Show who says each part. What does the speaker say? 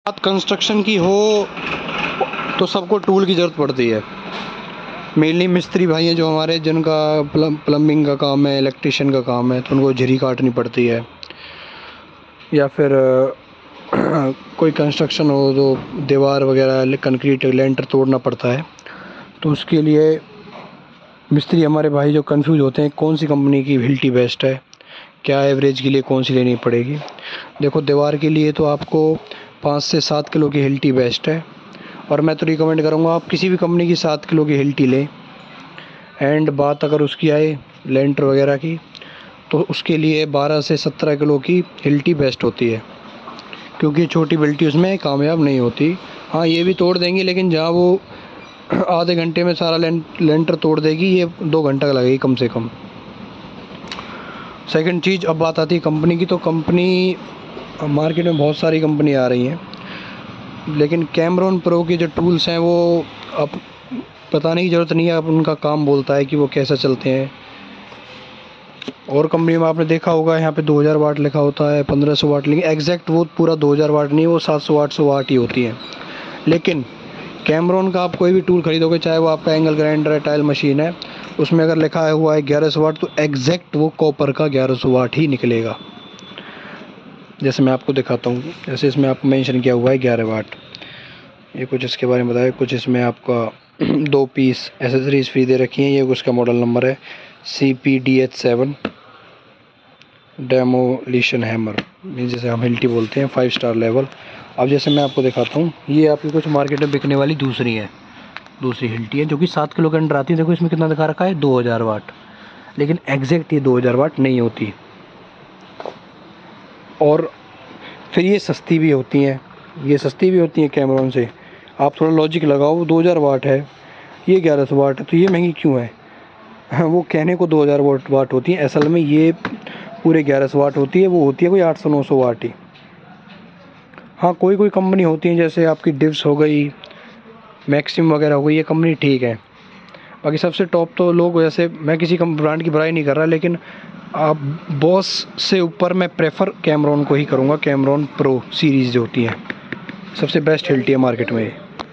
Speaker 1: बात कंस्ट्रक्शन की हो तो सबको टूल की ज़रूरत पड़ती है। मेनली मिस्त्री भाई हैं जो हमारे, जिनका प्लम्बिंग का काम है, इलेक्ट्रिशियन का काम है, तो उनको झिरी काटनी पड़ती है। या फिर कोई कंस्ट्रक्शन हो तो दीवार वगैरह कंक्रीट लेंटर तोड़ना पड़ता है, तो उसके लिए मिस्त्री हमारे भाई जो कंफ्यूज होते हैं कौन सी कंपनी की हिल्टी बेस्ट है, क्या एवरेज के लिए कौन सी लेनी पड़ेगी। देखो, दीवार के लिए तो आपको 5 से 7 किलो की हिल्टी बेस्ट है, और मैं तो रिकमेंड करूँगा आप किसी भी कंपनी की 7 किलो की हिल्टी लें। एंड बात अगर उसकी आए लेंटर वगैरह की, तो उसके लिए 12 से 17 किलो की हिल्टी बेस्ट होती है, क्योंकि छोटी बिल्टी उसमें कामयाब नहीं होती। हाँ, ये भी तोड़ देंगी, लेकिन जहाँ वो आधे घंटे में सारा लेंटर तोड़ देगी, ये 2 घंटा लगेगी कम से कम। सेकंड चीज़, अब बात आती है कंपनी की, तो कंपनी मार्केट में बहुत सारी कंपनी आ रही हैं, लेकिन कैमरॉन प्रो के जो टूल्स हैं वो अब बताने की ज़रूरत नहीं है, अब उनका काम बोलता है कि वो कैसा चलते हैं। और कंपनी में आपने देखा होगा यहाँ पे 2000 वाट लिखा होता है, 1500 वाट, लेकिन एग्जैक्ट वो पूरा 2000 वाट नहीं, वो 700 800 वाट ही होती है। लेकिन कैमरॉन का आप कोई भी टूल खरीदोगे, चाहे वो आपका एंगल ग्राइंडर है, टाइल मशीन है, उसमें अगर लिखा हुआ है 1100 वाट, तो एग्जैक्ट वो कॉपर का 1100 वाट ही निकलेगा। जैसे मैं आपको दिखाता हूँ, जैसे इसमें आपको मेंशन किया हुआ है 11 वाट, ये कुछ इसके बारे में बताया। कुछ इसमें आपका 2 पीस एसेसरीज फ्री दे रखी हैं। ये उसका मॉडल नंबर है CPDH7 डेमोलिशन हैमर, जैसे हम हिल्टी बोलते हैं, 5 स्टार लेवल। अब जैसे मैं आपको दिखाता हूँ, ये आपकी कुछ मार्केट में बिकने वाली दूसरी हिल्टी है, जो कि 7 किलो के अंडर आती है। देखो इसमें कितना दिखा रखा है, 2000 वाट, लेकिन एग्जैक्ट ये 2000 वाट नहीं होती। और फिर ये सस्ती भी होती हैं, कैमरॉन से। आप थोड़ा लॉजिक लगाओ, 2000 वाट है, ये 1100 वाट है, तो ये महंगी क्यों है? वो कहने को 2000 वाट होती है, असल में ये पूरे 1100 वाट होती है। वो होती है कोई 800 900 वाट ही। हाँ, कोई कंपनी होती है, जैसे आपकी डिव्स हो गई, मैक्सिम वगैरह हो गई, ये कंपनी ठीक है। बाकी सबसे टॉप तो लोग, वैसे मैं किसी ब्रांड की बुराई नहीं कर रहा, लेकिन आप बॉस से ऊपर मैं प्रेफर कैमरॉन को ही करूँगा। कैमरॉन प्रो सीरीज़ जो होती है, सबसे बेस्ट हिल्टी है मार्केट में।